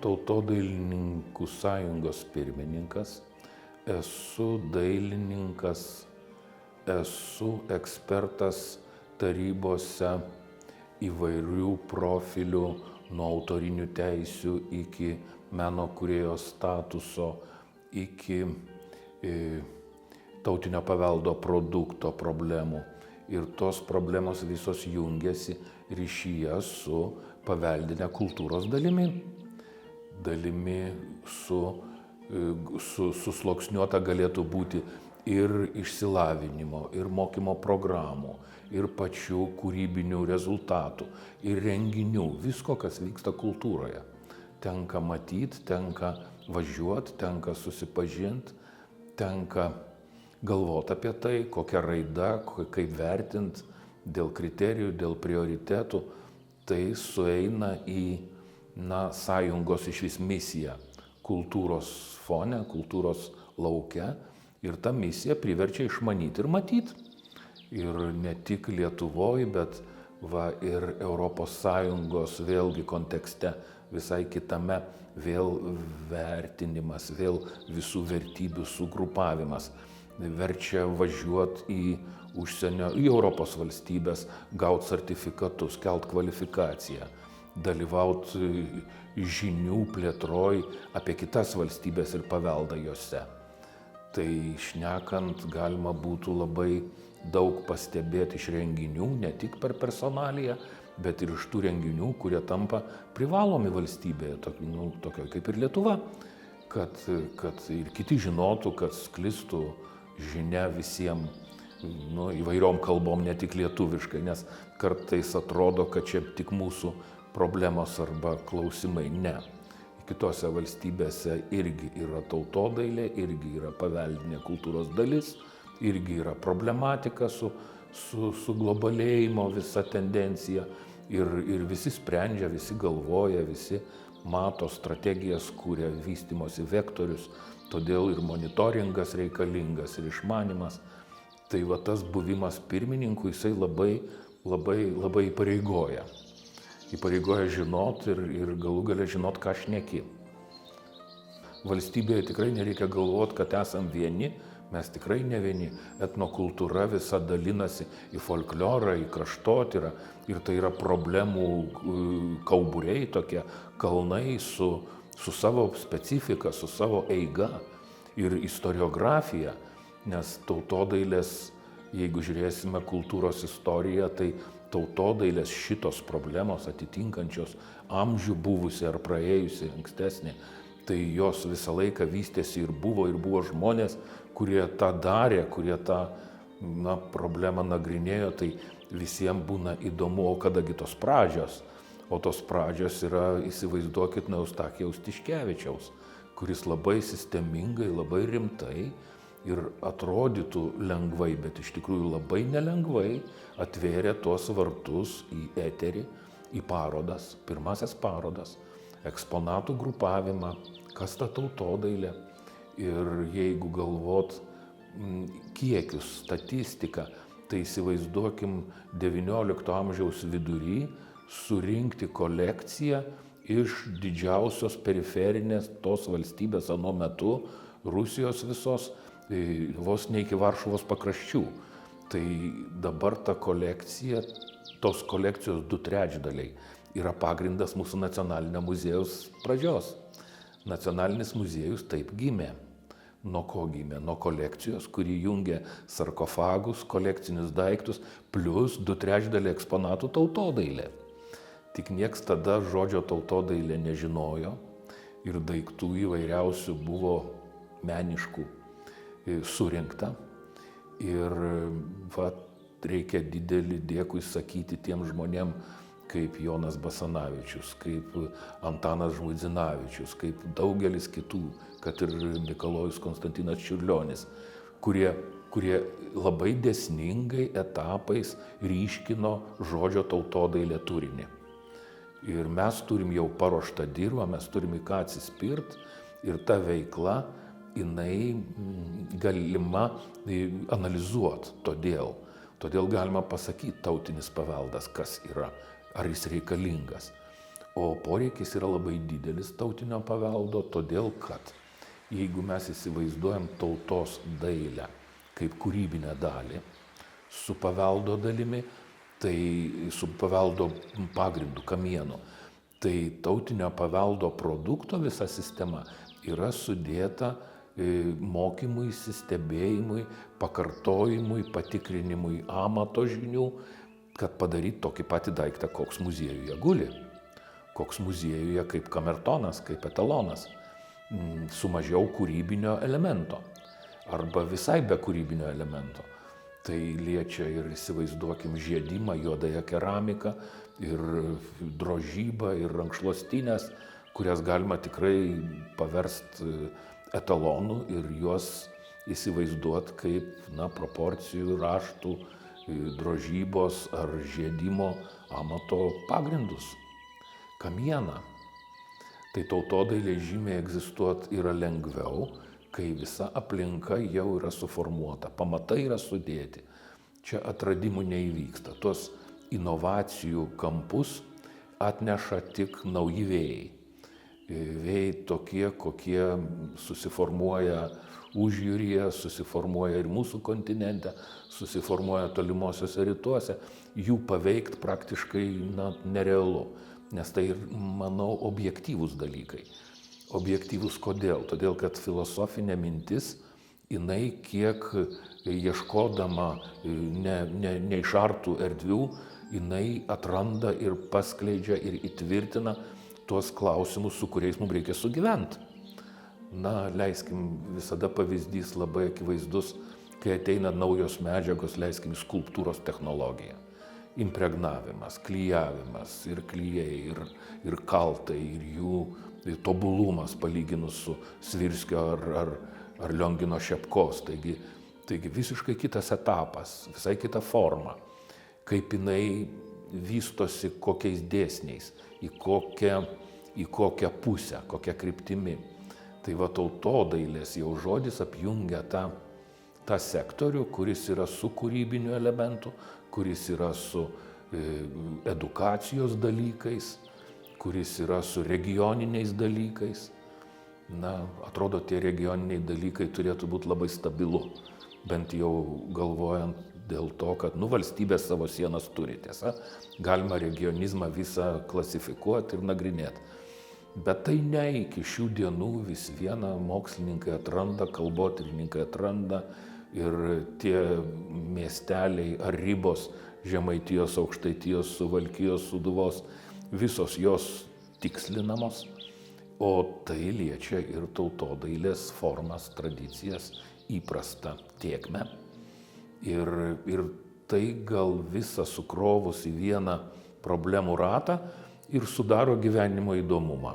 Tautodailininkų sąjungos pirmininkas, esu dailininkas, esu ekspertas tarybose įvairių profilių, nuo autorinių teisių iki meno kūrėjo statuso, iki tautinio paveldo produkto problemų. Ir tos problemos visos jungiasi ryšyje su paveldinė kultūros dalimi. Dalimi susluoksniuota galėtų būti ir išsilavinimo, ir mokymo programų, ir pačių kūrybinių rezultatų, ir renginių, visko, kas vyksta kultūroje. Tenka matyti, tenka važiuoti, tenka susipažinti, tenka galvoti apie tai, kokia raida, kaip vertinti, dėl kriterijų, dėl prioritetų. Tai sueina į sąjungos išvis misiją kultūros fone, kultūros lauke. Ir ta misija priverčia išmanyti ir matyti. Ir ne tik Lietuvoje, bet ir Europos Sąjungos vėlgi kontekste, visai kitame vėl vertinimas, vėl visų vertybių sugrupavimas. Verčia važiuoti į užsienio, į Europos valstybės, gauti sertifikatus, kelt kvalifikaciją, dalyvauti žinių plėtroj apie kitas valstybės ir paveldą jose. Tai šnekant galima būtų labai daug pastebėti iš renginių, ne tik per personaliją, bet ir iš tų renginių, kurie tampa privalomi valstybėje, tokio kaip ir Lietuva, kad ir kiti žinotų, kad sklistų žinia visiems įvairiom kalbom, ne tik lietuviškai, nes kartais atrodo, kad čia tik mūsų problemos arba klausimai. Ne. Kitose valstybėse irgi yra tautodailė, irgi yra paveldinė kultūros dalis, irgi yra problematika su globalėjimo visa tendencija. Ir visi sprendžia, visi galvoja, visi mato strategijas, kuria vystymosi vektorius, todėl ir monitoringas reikalingas, ir išmanimas. Tai tas buvimas pirmininku, jisai labai įpareigoja. Įpareigoja žinot ir galų gale žinot, ką šneki. Valstybėje tikrai nereikia galvoti, kad esam vieni, mes tikrai ne vieni. Etnokultūra visa dalinasi į folklorą, į kraštotyrą ir tai yra problemų kauburiai, tokie kalnai su savo specifika, su savo eiga ir istoriografija, nes tautodailės, jeigu žiūrėsime kultūros istoriją, tai tautodailės šitos problemos atitinkančios amžių buvusi ar praėjusi ankstesnė, tai jos visą laiką vystėsi ir buvo žmonės, kurie tą darė, kurie tą problemą nagrinėjo, tai visiems būna įdomu, o kadagi tos pradžios. O tos pradžios yra, įsivaizduokit, Eustachijaus Tiškevičiaus, kuris labai sistemingai, labai rimtai ir atrodytų lengvai, bet iš tikrųjų labai nelengvai atvėrė tuos vartus į eterį, į parodas, pirmasias parodas, eksponatų grupavimą, kas ta tautodailė. Ir jeigu galvot kiekius, statistiką, tai įsivaizduokim XIX amžiaus vidury surinkti kolekciją iš didžiausios periferinės tos valstybės anuo metu, Rusijos visos, vos ne iki Varšuvos pakraščių. Tai dabar ta kolekcija, tos kolekcijos 2/3 yra pagrindas mūsų nacionalinio muziejaus pradžios. Nacionalinis muziejus taip gimė. Nuo ko gimė? Nuo kolekcijos, kuri jungia sarkofagus, kolekcinius daiktus, plus 2/3 eksponatų tautodailė. Tik nieks tada žodžio tautodailė nežinojo ir daiktų įvairiausių buvo meniškų surinkta. Ir reikia didelį dėkui sakyti tiem žmonėm, kaip Jonas Basanavičius, kaip Antanas Žmuidzinavičius, kaip daugelis kitų, kad ir Mikalojus Konstantinas Čiurlionis, kurie labai dėsningai etapais ryškino žodžio tautodailė turinį. Ir mes turim jau paruoštą dirvą, mes turim į ką atsispirt ir ta veikla, jinai galima analizuoti. Todėl galima pasakyti tautinis paveldas, kas yra, ar jis reikalingas. O poreikis yra labai didelis tautinio paveldo, todėl kad jeigu mes įsivaizduojam tautos dailę kaip kūrybinę dalį su paveldo dalimi, tai su paveldo pagrindu, kamienu, tai tautinio paveldo produkto visa sistema yra sudėta mokymui, stebėjimui, pakartojimui, patikrinimui amato žinių, kad padaryti tokį patį daiktą, koks muziejuje guli, koks muziejuje kaip kamertonas, kaip etalonas, su mažiau kūrybinio elemento arba visai be kūrybinio elemento. Tai liečia ir įsivaizduokim žiedimą, juodąją keramiką, ir drožybą, ir rankšluostinės, kurias galima tikrai paversti etalonų ir juos įsivaizduoti kaip proporcijų, raštų, drožybos ar žiedimo amato pagrindus. Kamieną. Tai tautodailė žymiai egzistuoti yra lengviau, kai visa aplinka jau yra suformuota, pamatai yra sudėti. Čia atradimų neįvyksta. Tuos inovacijų kampus atneša tik nauji vėjai. Vėjai tokie, kokie susiformuoja užjūryje, susiformuoja ir mūsų kontinente, susiformuoja tolimuosiuose rytuose. Jų paveikti praktiškai nerealu, nes tai, manau, objektyvūs dalykai. Objektyvūs kodėl? Todėl, kad filosofinė mintis, jinai kiek ieškodama neišartų erdvių, jinai atranda ir paskleidžia ir įtvirtina tuos klausimus, su kuriais mums reikia sugyventi. Leiskim, visada pavyzdys labai akivaizdus, kai ateina naujos medžiagos, leiskim, skulptūros technologija. Impregnavimas, klijavimas, ir klijai, ir kaltai, ir jų tobulumas palyginus su Svirskio ar Liongino Šepkos. Taigi visiškai kitas etapas, visai kita forma, kaip jinai vystosi kokiais dėsniais, į kokią pusę, kokią kryptimi. Tai tautodailės jau žodis apjungia tą sektorių, kuris yra su kūrybiniu elementu, kuris yra su edukacijos dalykais, kuris yra su regioniniais dalykais. Atrodo, tie regioniniai dalykai turėtų būti labai stabilu, bent jau galvojant dėl to, kad valstybės savo sienas turi, tiesa, galima regionizmą visą klasifikuoti ir nagrinėti. Bet tai ne iki šių dienų vis viena mokslininkai atranda, kalbotyrininkai atranda ir tie miesteliai ar ribos Žemaitijos, Aukštaitijos, Suvalkijos, Sūduvos, visos jos tikslinamos, o tai liečia ir tautodailės formas, tradicijas, įprastą tėkmę. Ir tai gal visą sukrovus į vieną problemų ratą ir sudaro gyvenimo įdomumą.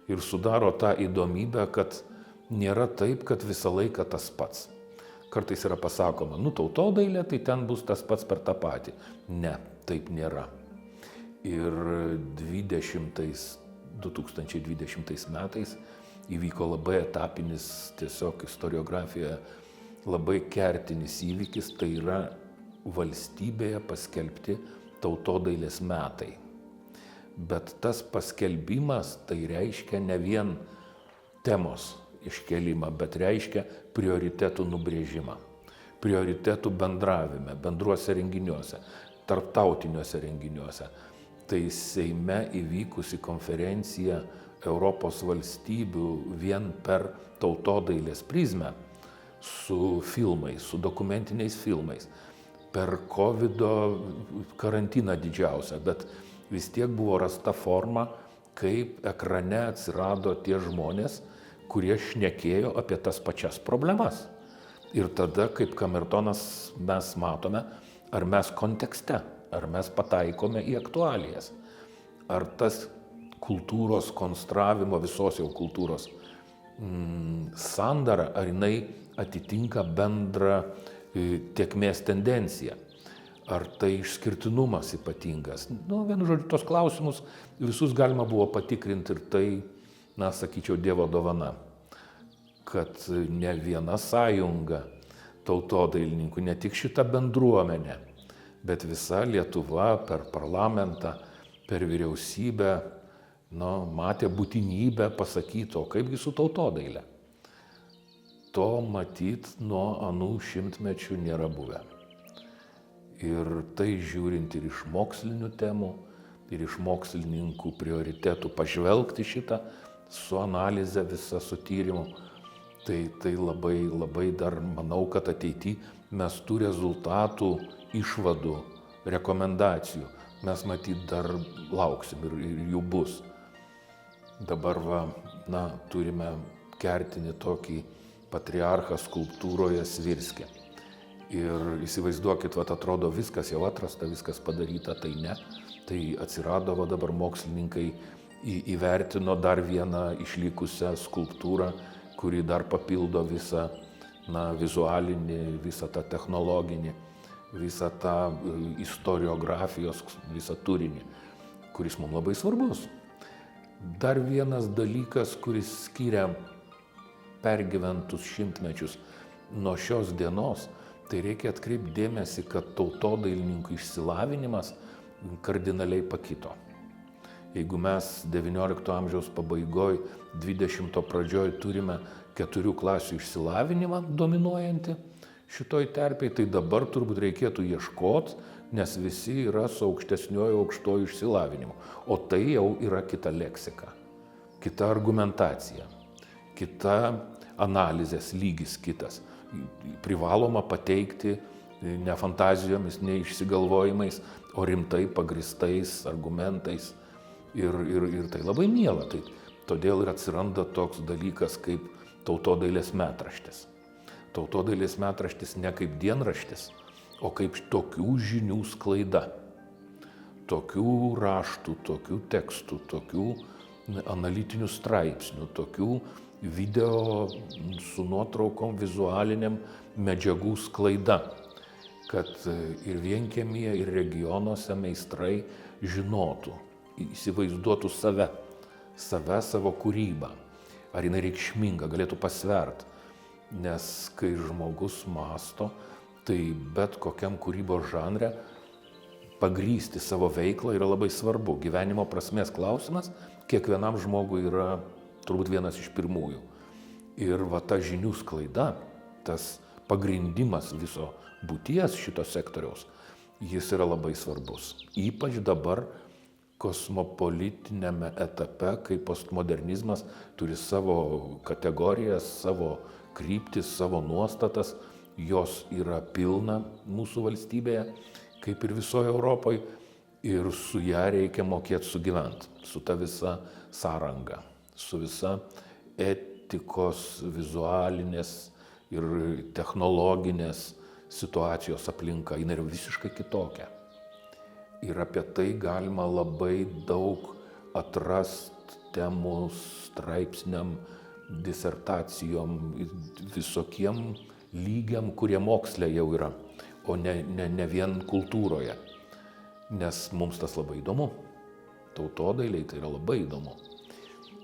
Ir sudaro tą įdomybę, kad nėra taip, kad visą laiką tas pats. Kartais yra pasakoma, tautodailė, tai ten bus tas pats per tą patį. Ne, taip nėra. Ir 2020 metais įvyko labai etapinis, tiesiog istoriografijoje labai kertinis įvykis, tai yra valstybėje paskelbti tautodailės metai. Bet tas paskelbimas tai reiškia ne vien temos iškelimą, bet reiškia prioritetų nubrėžimą. Prioritetų bendravime, bendruose renginiuose, tarptautiniuose renginiuose. Tai Seime įvykusi konferencija Europos valstybių vien per tautodailės prizmę su filmais, su dokumentiniais filmais, per COVID karantiną didžiausią, bet vis tiek buvo rasta forma, kaip ekrane atsirado tie žmonės, kurie šnekėjo apie tas pačias problemas. Ir tada, kaip kamertonas, mes matome, ar mes kontekste, ar mes pataikome į aktualijas, ar tas kultūros konstravimo, visos jau kultūros sandara, ar jinai atitinka bendrą tėkmės tendenciją, ar tai išskirtinumas ypatingas. Vienu žodžiu, tos klausimus visus galima buvo patikrinti ir tai, sakyčiau, Dievo dovana, kad ne viena sąjunga tautodailininkų, ne tik šita bendruomenė, bet visa Lietuva per parlamentą, per vyriausybę matė būtinybę pasakyti, o kaipgi su tautodaile. To matyt nuo anų šimtmečių nėra buvę. Ir tai žiūrint ir iš mokslinių temų, ir iš mokslininkų prioritetų pažvelgti šitą su analize visą, su tyrimu, tai labai dar manau, kad ateityje mes tų rezultatų, išvadų, rekomendacijų mes matyt dar lauksim ir jų bus. Dabar turime kertinį tokį patriarchą skulptūroje Svirske. Ir įsivaizduokit, atrodo viskas jau atrasta, viskas padaryta, tai ne. Tai atsirado dabar mokslininkai įvertino dar vieną išlikusią skulptūrą, kuri dar papildo visą vizualinį, visą tą technologinį, visą tą istoriografijos, visą turinį, kuris mums labai svarbus. Dar vienas dalykas, kuris skiria pergyventus šimtmečius nuo šios dienos, tai reikia atkreipti dėmesį, kad tautodailininkų išsilavinimas kardinaliai pakito. Jeigu mes XIX amžiaus pabaigoje, XX pradžioje turime 4 klasių išsilavinimą dominuojantį šitoj terpėj, tai dabar turbūt reikėtų ieškoti, nes visi yra su aukštoju išsilavinimu. O tai jau yra kita leksika, kita argumentacija, kita analizės lygis kitas. Privaloma pateikti ne fantazijomis, ne išsigalvojimais, o rimtai pagristais argumentais. Ir tai labai miela. Todėl ir atsiranda toks dalykas kaip tautodailės metraštis. Tautodailės metraštis ne kaip dienraštis, o kaip tokių žinių sklaida. Tokių raštų, tokių tekstų, tokių analitinių straipsnių, tokių video su nuotraukom vizualiniam medžiagų sklaida, kad ir vienkiemyje, ir regionuose meistrai žinotų, įsivaizduotų save, savo kūrybą, ar jinai reikšminga, galėtų pasvert. Nes kai žmogus mąsto, tai bet kokiam kūrybos žanre pagrysti savo veiklą yra labai svarbu. Gyvenimo prasmės klausimas kiekvienam žmogui yra turbūt vienas iš pirmųjų. Ir ta žinių sklaida, tas pagrindimas viso būties šito sektoriaus, jis yra labai svarbus. Ypač dabar kosmopolitiniame etape, kai postmodernizmas turi savo kategorijas, savo kryptis, savo nuostatas, jos yra pilna mūsų valstybėje, kaip ir visoje Europoje, ir su ją reikia mokėti sugyventi, su ta visa sąranga, su visa etikos, vizualinės ir technologinės situacijos aplinka, jinai yra visiškai kitokia. Ir apie tai galima labai daug atrast temų straipsniam, disertacijom, visokiem lygiam, kurie moksle jau yra, o ne vien kultūroje. Nes mums tas labai įdomu. Tautodailiai tai yra labai įdomu.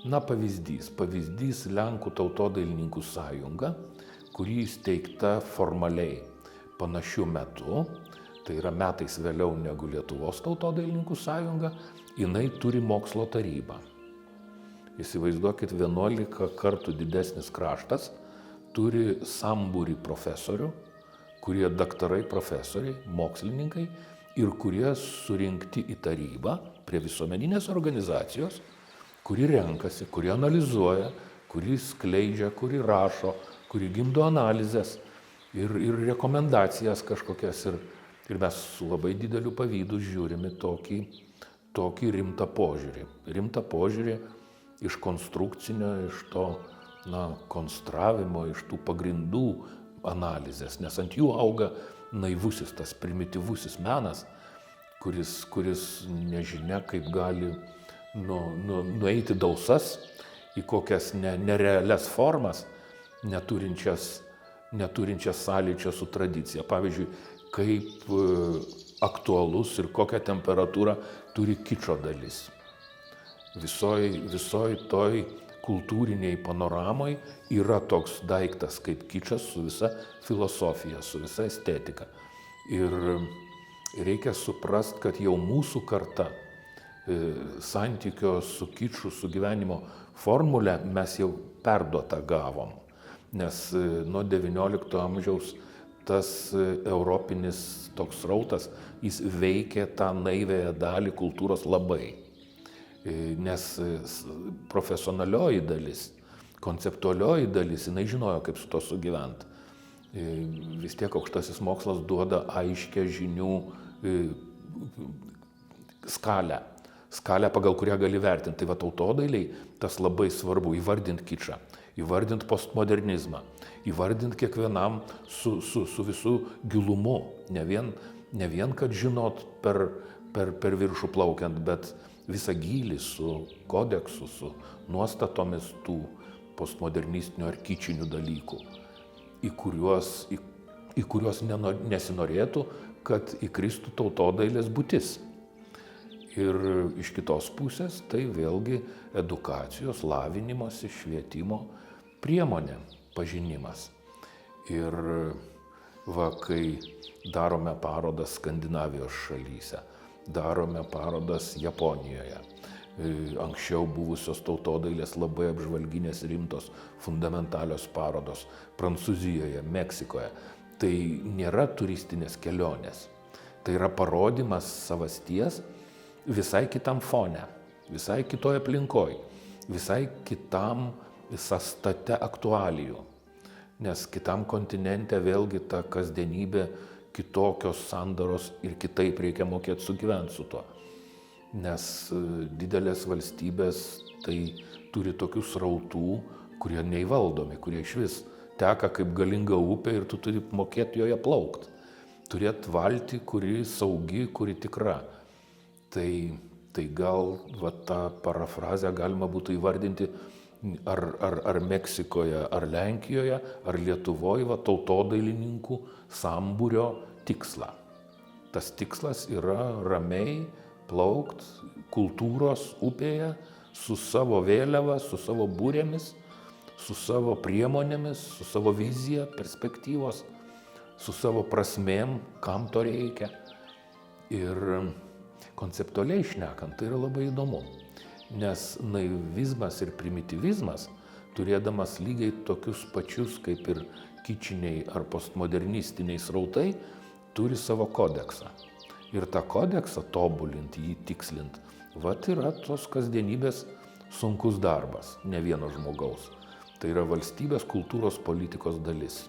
Pavyzdys Lenkų tautodailininkų sąjunga, kuri įsteigta formaliai panašiu metu, tai yra metais vėliau negu Lietuvos tautodailininkų sąjunga, jinai turi mokslo tarybą. Įsivaizduokit, 11 kartų didesnis kraštas turi sambūrį profesorių, kurie daktarai, profesoriai, mokslininkai ir kurie surinkti į tarybą prie visuomeninės organizacijos, kuri renkasi, kuri analizuoja, kuri skleidžia, kuri rašo, kuri gimdo analizės ir rekomendacijas kažkokias. Ir mes su labai dideliu pavydu žiūrime tokį rimtą požiūrį. Rimtą požiūrį iš konstrukcinio, iš to konstravimo, iš tų pagrindų analizės, nes ant jų auga naivusis, tas primityvusis menas, kuris nežinia kaip gali nueiti dausas į kokias nerealias formas, neturinčias sąlyčio su tradicija. Pavyzdžiui, kaip aktualus ir kokią temperatūrą turi kičo dalis. Visoj toj kultūriniai panoramai yra toks daiktas kaip kičas su visa filosofija, su visa estetika. Ir reikia suprast, kad jau mūsų karta santykio su kiču, su gyvenimo formulę mes jau perduotą gavom. Nes nuo XIX amžiaus tas europinis toks srautas, jis veikė tą naivėją dalį kultūros labai. Nes profesionalioji dalis, konceptualioji dalis, jinai žinojo, kaip su to sugyventi. Vis tiek aukštasis mokslas duoda aiškę žinių skalę, pagal kurią gali vertinti. Tai va tautodailiai tas labai svarbu, įvardinti kičą, įvardinti postmodernizmą, įvardinti kiekvienam su visų gilumu, ne vien kad žinot per viršų plaukiant, bet visą gylį su kodeksu, su nuostatomis tų postmodernistinių ar kičinių dalykų, į kuriuos nesinorėtų, kad įkristų tautodailės būtis. Ir iš kitos pusės tai vėlgi edukacijos, lavinimosi, švietimo priemonė, pažinimas. Ir va, kai darome parodas Skandinavijos šalyse, darome parodas Japonijoje, anksčiau buvusios tautodailės labai apžvalginės, rimtos, fundamentalios parodos Prancūzijoje, Meksikoje, tai nėra turistinės kelionės. Tai yra parodimas savasties visai kitam fone, visai kitoj aplinkoj, visai kitam sąstate aktualijų. Nes kitam kontinente vėlgi ta kasdienybė kitokios sandaros ir kitaip reikia mokėti sugyventi su tuo. Nes didelės valstybės tai turi tokių srautų, kurie neįvaldomi, kurie išvis teka kaip galinga upė ir tu turi mokėti joje plaukti. Turėti valtį, kuri saugi, kuri tikra. Tai gal va, tą parafrazę galima būtų įvardinti ar Meksikoje, ar Lenkijoje, ar Lietuvoje tautodailininkų sambūrio tikslą. Tas tikslas yra ramiai plaukt kultūros upėje su savo vėliava, su savo būrėmis, su savo priemonėmis, su savo vizija, perspektyvos, su savo prasmėm, kam to reikia. Ir konceptualiai šnekant, tai yra labai įdomu, nes naivizmas ir primityvizmas, turėdamas lygiai tokius pačius kaip ir kičiniai ar postmodernistiniai srautai, turi savo kodeksą. Ir tą kodeksą tobulinti, jį tikslinti, vat yra tos kasdienybės sunkus darbas, ne vieno žmogaus. Tai yra valstybės kultūros politikos dalis.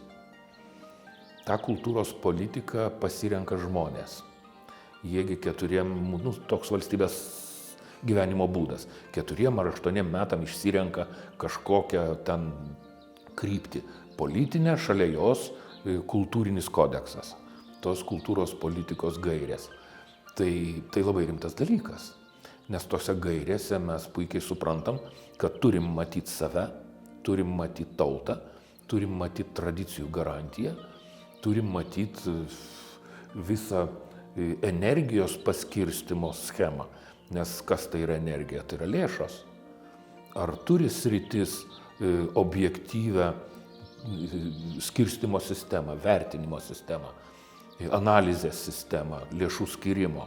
Ta kultūros politika pasirenka žmonės. Jiegi toks valstybės gyvenimo būdas. 4 ar 8 metam išsirenka kažkokią ten kryptį politinę, šalia jos kultūrinis kodeksas. Tos kultūros politikos gairės. Tai labai rimtas dalykas. Nes tose gairėse mes puikiai suprantam, kad turim matyti save, turim matyti tautą, turim matyti tradicijų garantiją, turim matyti visą energijos paskirstimo schemą. Nes kas tai yra energija? Tai yra lėšos. Ar turi sritis objektyvę skirstimo sistemą, vertinimo sistemą, analizės sistemą, lėšų skirimo,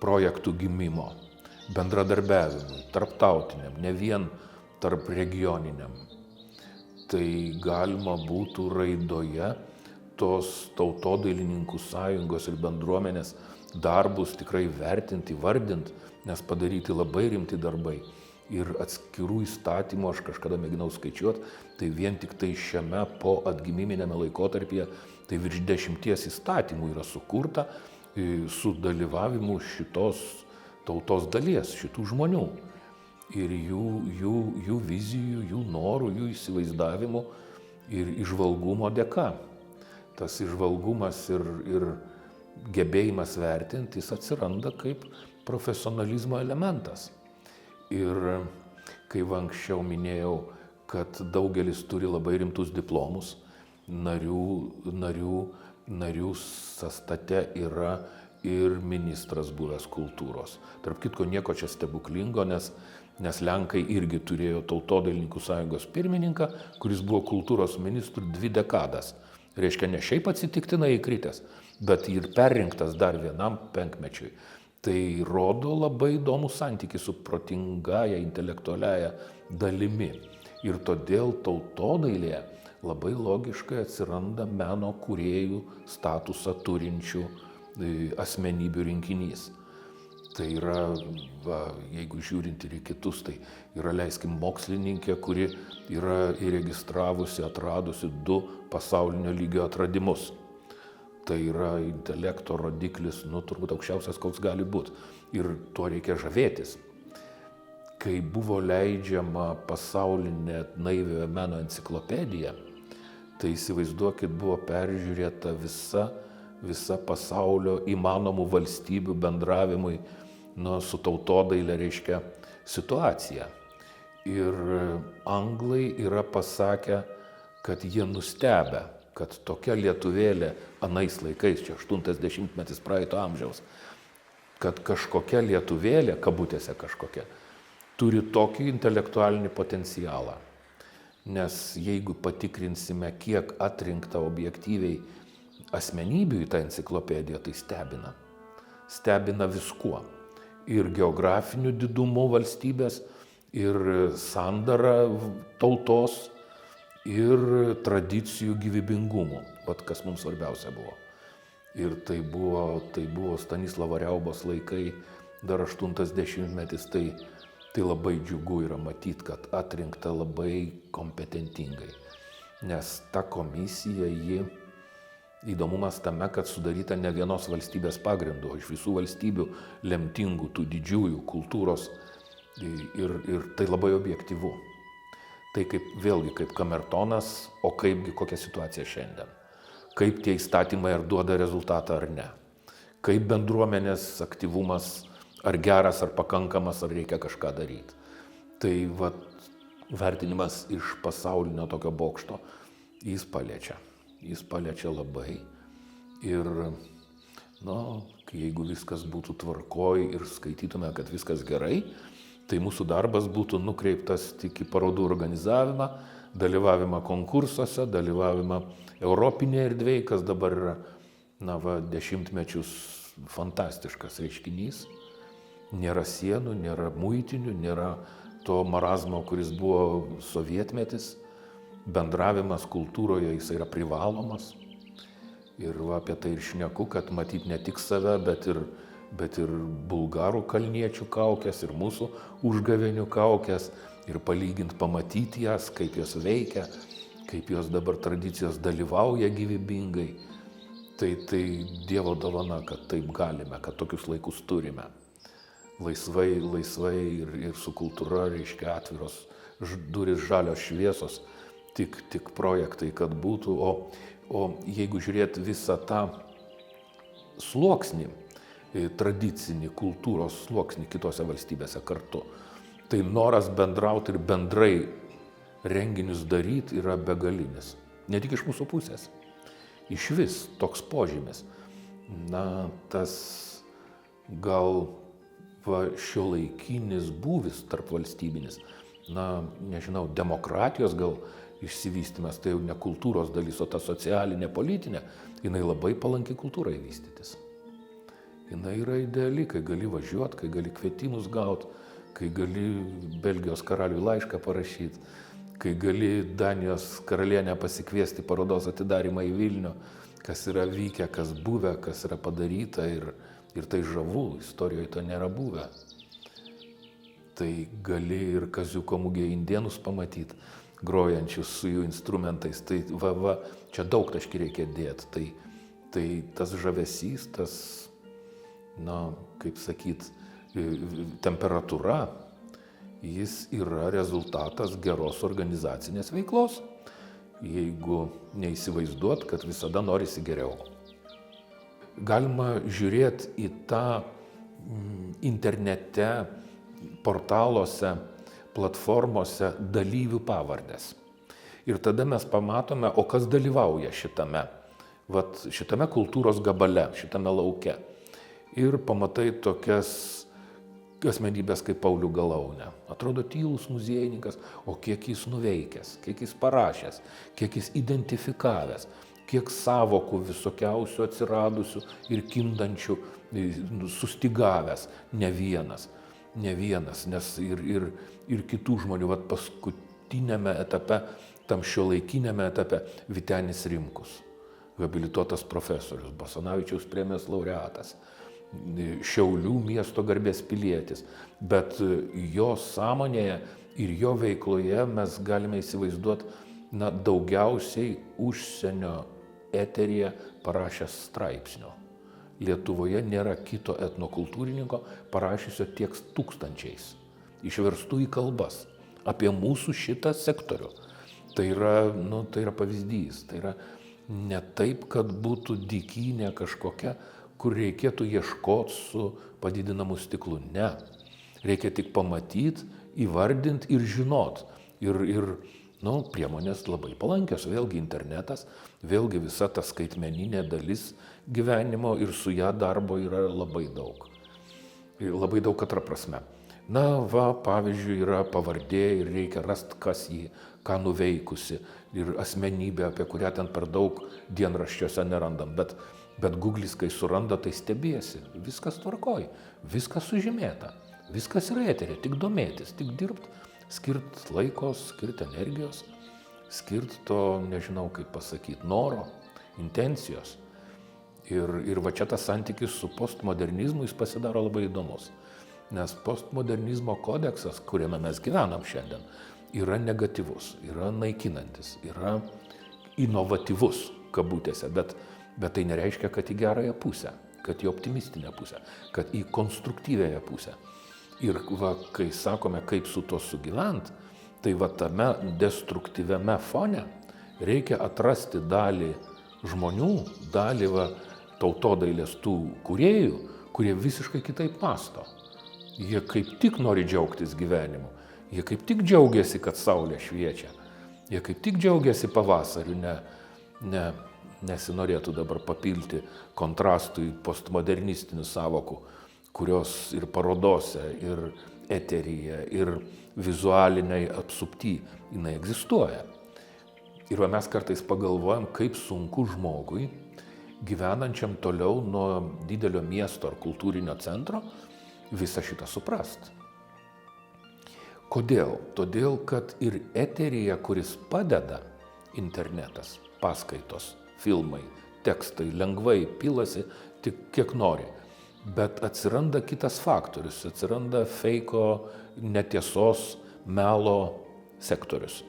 projektų gimimo, bendradarbiavimui, tarptautiniam, ne vien tarp regioniniam. Tai galima būtų raidoje tos tautodailininkų sąjungos ir bendruomenės darbus tikrai vertinti, vardinti, nes padaryti labai rimti darbai. Ir atskirų įstatymų, aš kažkada mėginau skaičiuoti, tai vien tik tai šiame po atgimiminėme laikotarpyje, tai virš 10 įstatymų yra sukurta su dalyvavimu šitos tautos dalies, šitų žmonių. Ir jų vizijų, jų norų, jų įsivaizdavimų ir įžvalgumo dėka. Tas įžvalgumas ir gebėjimas vertinti, jis atsiranda kaip profesionalizmo elementas. Ir kaip anksčiau minėjau, kad daugelis turi labai rimtus diplomus, narių sąstate yra ir ministras buvęs kultūros. Tarp kitko, nieko čia stebuklingo, nes Lenkai irgi turėjo Tautodailininkų sąjungos pirmininką, kuris buvo kultūros ministrų 2 dekadas. Reiškia, ne šiaip atsitiktinai įkritęs, bet ir perrinktas dar vienam 5 mečiui. Tai rodo labai įdomų santykį su protingąja, intelektualiaja dalimi. Ir todėl tautodailėje labai logiškai atsiranda meno kūrėjų statusą turinčių asmenybių rinkinys. Tai yra, jeigu žiūrint ir į kitus, tai yra, leiskim, mokslininkė, kuri yra įregistravusi, atradusi 2 pasaulinio lygio atradimus. Tai yra intelekto rodiklis, turbūt aukščiausias, koks gali būti. Ir tuo reikia žavėtis. Kai buvo leidžiama pasaulinė naiviojo meno enciklopedija, tai įsivaizduokit, buvo peržiūrėta visa pasaulio įmanomų valstybių bendravimui su tautodaile, reiškia, situacija. Ir anglai yra pasakę, kad jie nustebę, kad tokia lietuvėlė anais laikais, čia 80-metis praeito amžiaus, kad kažkokia lietuvėlė, kabutėse kažkokia, turi tokį intelektualinį potencialą. Nes jeigu patikrinsime, kiek atrinkta objektyviai asmenybių į tą enciklopediją, tai stebina. Stebina viskuo. Ir geografiniu didumu valstybės, ir sandara tautos, ir tradicijų gyvybingumu. Vat kas mums svarbiausia buvo. Ir tai buvo Stanislovo Riaubos laikai, dar 80-metis, tai labai džiugu yra matyti, kad atrinkta labai kompetentingai. Nes ta komisija, įdomumas tame, kad sudaryta ne vienos valstybės pagrindu, o iš visų valstybių lemtingų, tų didžiųjų kultūros, ir tai labai objektyvu. Tai vėlgi kaip kamertonas, o kokia situacija šiandien. Kaip tie įstatymai ar duoda rezultatą ar ne. Kaip bendruomenės aktyvumas, ar geras, ar pakankamas, ar reikia kažką daryti. Tai vertinimas iš pasaulinio tokio bokšto, jis paliečia labai. Ir, jeigu viskas būtų tvarkoj ir skaitytume, kad viskas gerai, tai mūsų darbas būtų nukreiptas tik į parodų organizavimą, dalyvavimą konkursuose, dalyvavimą europinėje erdvėje, kas dabar yra, dešimtmečius fantastiškas reiškinys. Nėra sienų, nėra muitinių, nėra to marazmo, kuris buvo sovietmetis. Bendravimas kultūroje jis yra privalomas. Ir apie tai ir šneku, kad matyti ne tik save, bet ir bulgarų kalniečių kaukės, ir mūsų užgavėnių kaukės, ir palyginti, pamatyti jas, kaip jos veikia, kaip jos dabar tradicijos dalyvauja gyvybingai. Tai Dievo dovana, kad taip galime, kad tokius laikus turime. Laisvai ir su kultūra, reiškia, atviros durys, žalios šviesos, tik projektai, kad būtų. O jeigu žiūrėt visą tą sluoksnį, tradicinį kultūros sluoksnį kitose valstybėse kartu, tai noras bendrauti ir bendrai renginius daryti yra begalinis. Ne tik iš mūsų pusės. Iš vis toks požymis. Tas gal šiuolaikinis būvis tarp valstybinis, nežinau, demokratijos gal išsivystymas, tai jau ne kultūros dalis, o ta socialinė, politinė, jinai labai palanki kultūrai vystytis. Jinai yra ideali, kai gali važiuoti, kai gali kvietimus gauti, kai gali Belgijos karaliui laišką parašyti, kai gali Danijos karalienę pasikviesti parodos atidarymą į Vilnių, kas yra vykę, kas buvę, kas yra padaryta ir tai žavu, istorijoje to nėra buvę. Tai gali ir Kaziuko mugėje indėnus pamatyti, grojančius su jų instrumentais. Tai čia daug taškį reikia dėti. Tai tas žavesys, tas, kaip sakyt, temperatūra, jis yra rezultatas geros organizacinės veiklos. Jeigu neįsivaizduot, kad visada norisi geriau. Galima žiūrėti į tą internete, portaluose, platformose dalyvių pavardės. Ir tada mes pamatome, o kas dalyvauja šitame kultūros gabale, šitame lauke. Ir pamatai tokias asmenybės kaip Paulių Galaunę. Atrodo tylus muziejininkas, o kiek jis nuveikęs, kiek jis parašęs, kiek jis identifikavęs, kiek sąvokų visokiausių atsiradusių ir kintančių, sustigavęs, ne vienas, nes ir kitų žmonių, vat paskutinėme etape, tam šiuolaikiniame etape, Vytenis Rimkus, habilituotas profesorius, Basanavičiaus premijos laureatas, Šiaulių miesto garbės pilietis, bet jo sąmonėje ir jo veikloje mes galime įsivaizduoti, daugiausiai užsienio eteryje parašęs straipsnio. Lietuvoje nėra kito etnokultūrininko parašysio tiek tūkstančiais, išverstų į kalbas, apie mūsų šitą sektorių. Tai yra pavyzdys, tai yra ne taip, kad būtų dykynė kažkokia, kur reikėtų ieškoti su padidinamu stiklu. Ne. Reikia tik pamatyti, įvardinti ir žinot. Ir priemonės labai palankios. Vėlgi internetas, vėlgi visa ta skaitmeninė dalis gyvenimo ir su ją darbo yra labai daug. Labai daug katra prasme. Pavyzdžiui, yra pavardė ir reikia rasti, kas jį, ką nuveikusi. Ir asmenybė, apie kurią ten per daug dienraščiuose nerandam. Bet Google'is, kai suranda, tai stebėsi. Viskas tvarkoj, viskas sužymėta, viskas yra eterė, tik domėtis, tik dirbti, skirti laiko, skirti energijos, skirti to, nežinau kaip pasakyti, noro, intencijos. Ir va čia tas santykis su postmodernizmu jis pasidaro labai įdomus. Nes postmodernizmo kodeksas, kuriame mes gyvenam šiandien, yra negatyvus, yra naikinantis, yra inovatyvus, kabutėse, bet tai nereiškia, kad į gerąją pusę, kad į optimistinę pusę, kad į konstruktyvėją pusę. Ir kai sakome, kaip su to sugyvent, tai tame destruktyviame fone reikia atrasti dalį žmonių, dalį tautodailės tų kūrėjų, kurie visiškai kitaip mąsto. Jie kaip tik nori džiaugtis gyvenimu, jie kaip tik džiaugiasi, kad saulė šviečia, jie kaip tik džiaugiasi pavasariu, nesinorėtų dabar papilti kontrastui postmodernistinių sąvokų, kurios ir parodose, ir eteryje, ir vizualiniai apsupty jinai egzistuoja. Ir mes kartais pagalvojam, kaip sunku žmogui, gyvenančiam toliau nuo didelio miesto ar kultūrinio centro, visą šitą suprast. Kodėl? Todėl, kad ir eteryje, kuris padeda internetas, paskaitos, filmai, tekstai lengvai pilasi tik kiek nori. Bet atsiranda kitas faktorius, atsiranda feiko, netiesos, melo sektorius.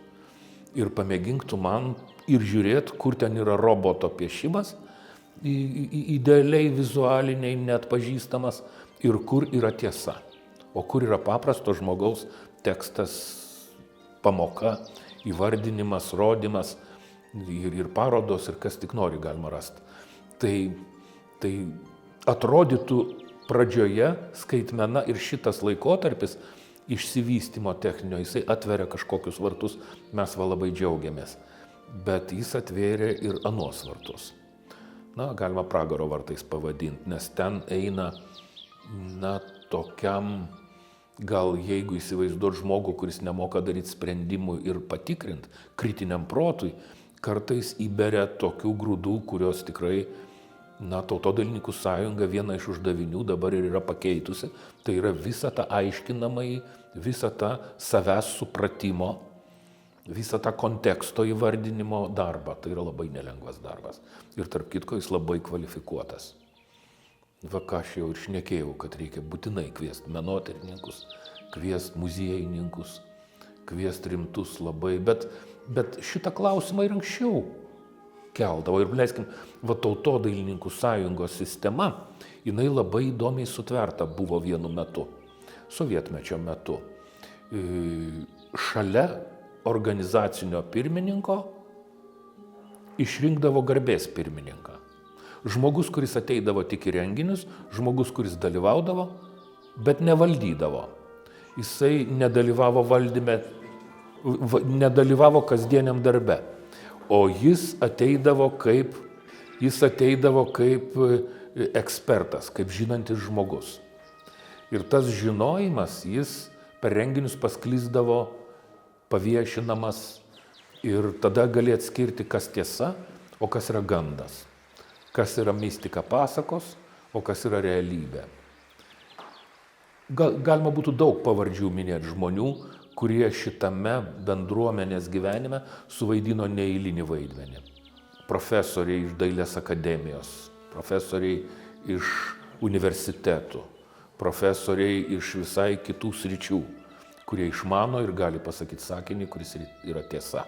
Ir pamėgink tu man ir žiūrėt, kur ten yra roboto piešimas, idealiai vizualiniai neatpažįstamas, ir kur yra tiesa. O kur yra paprasto žmogaus tekstas, pamoka, įvardinimas, rodymas, ir parodos, ir kas tik nori galima rasti. Tai atrodytų pradžioje skaitmena ir šitas laikotarpis išsivystymo techninio, jisai atveria kažkokius vartus, mes labai džiaugiamės. Bet jis atvėrė ir anuos vartus. Galima pragaro vartais pavadinti, nes ten eina, tokiam, gal jeigu įsivaizduot žmogų, kuris nemoka daryti sprendimų ir patikrint, kritiniam protui, kartais įberia tokių grūdų, kurios tikrai, Tautodailininkų sąjunga viena iš uždavinių dabar ir yra pakeitusi, tai yra visą tą aiškinamąjį, visą tą savęs supratimo, visą tą konteksto įvardinimo darbą. Tai yra labai nelengvas darbas. Ir tarp kitko jis labai kvalifikuotas. Ką aš jau ir šnekėjau, kad reikia būtinai kviesti menotyrininkus, kviesti muziejininkus, kviesti rimtus labai, bet šitą klausimą ir anksčiau keldavo. Ir leiskim, Tautodailininkų sąjungos sistema, jinai labai įdomiai sutverta buvo vienu metu, sovietmečio metu. Šalia organizacinio pirmininko išrinkdavo garbės pirmininką. Žmogus, kuris ateidavo tik į renginius, žmogus, kuris dalyvaudavo, bet nevaldydavo. Jisai nedalyvavo valdyme, nedalyvavo kasdieniam darbe. O jis ateidavo kaip ekspertas, kaip žinantis žmogus. Ir tas žinojimas, jis per renginius pasklisdavo, paviešinamas, ir tada gali atskirti, kas tiesa, o kas yra gandas, kas yra mistika pasakos, o kas yra realybė. Galima būtų daug pavardžių minėti žmonių, kurie šitame bendruomenės gyvenime suvaidino neeilinį vaidmenį. Profesoriai iš Dailės akademijos, profesoriai iš universitetų, profesoriai iš visai kitų sričių, kurie išmano ir gali pasakyti sakinį, kuris yra tiesa.